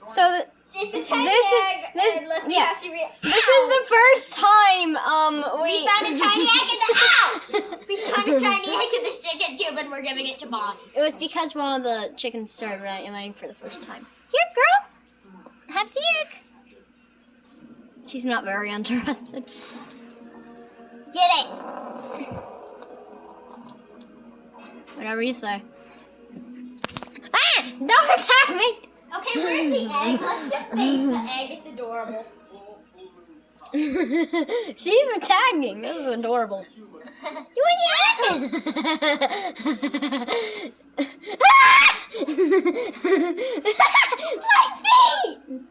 So It's a tiny this egg. is And let's see how she reacts. this is the first time We found a tiny egg in the house. We found a tiny egg in the chicken tube, and we're giving it to Bonnie. It was because one of the chickens started laying for the first time. Here, girl, have the egg. She's not very interested. Get it. Whatever you say. Ah! Don't attack me! Okay, where's the egg? Let's just save the egg. It's adorable. She's attacking. This is adorable. You want the egg? My feet!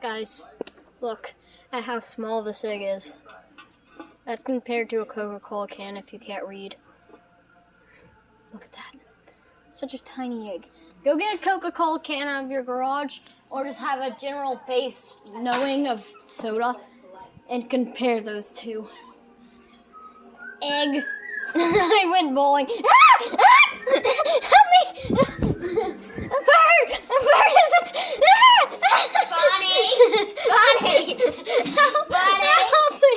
Guys, look at how small this egg is. That's compared to a Coca-Cola can if you can't read. Look at that. Such a tiny egg. Go get a Coca-Cola can out of your garage, or just have a general base knowing of soda, and compare those two. Egg. I went bowling. Ah! Ah! Help me! A bird! A bird is it? Bonnie! Help! Bonnie! Help me!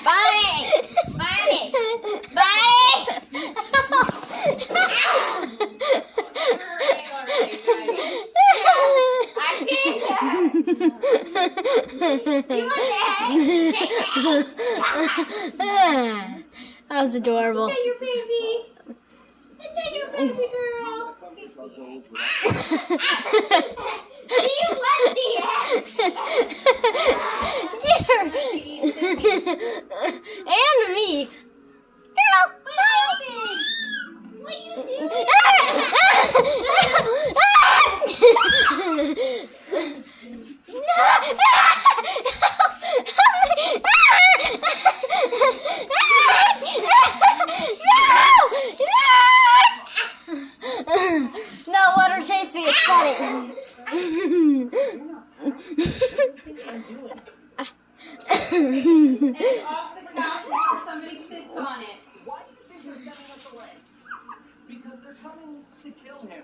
Bonnie! Bonnie! Bonnie! I picked her. You want the egg? That was adorable. Is that your baby? Is that your baby girl? You let the egg. Get her! And me. Girl, Baby! What you doing? No, let her chase me. It's funny. It's off the counter if somebody sits on it. Why do you think they're sending us away? Because they're coming to kill him.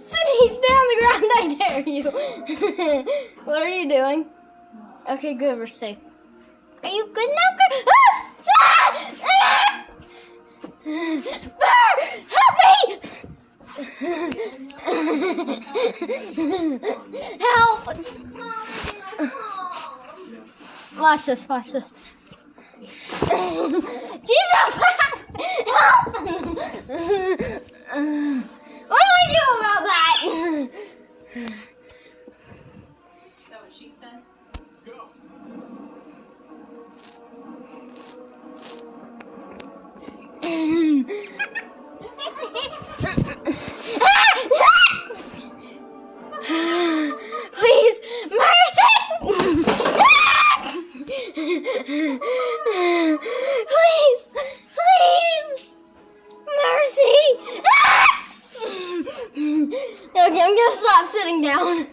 Sydney, stay on the ground, I dare you. What are you doing? Okay, good, we're safe. Are you good now? Good. Ah! Ah! Ah! Burr! Help me! Help! Watch this, watch this. She's so fast! Help! What do I do about that? Is that what she said? Let's go. Please, mercy! Please, please, mercy! Okay, I'm gonna stop sitting down.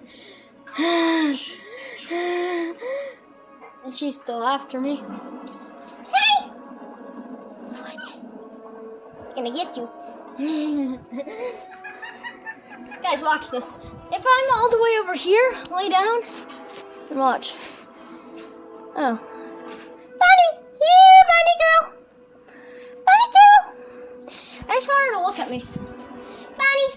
She's still after me. Hey! What? I'm gonna get you. Guys, watch this. If I'm all the way over here, lay down, and watch. Oh. Bunny! Here, bunny girl! Bunny girl! I just want her to look at me. Bunny!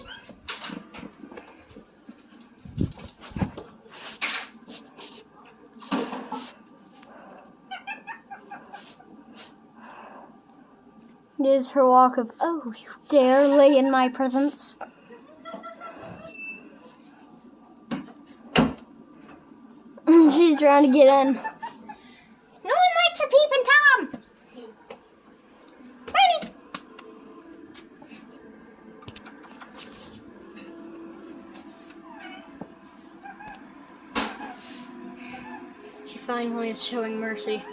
It is her walk of, oh, you dare lay in my presence. She's trying to get in. No one likes a peeping Tom. Bunny. She finally is showing mercy.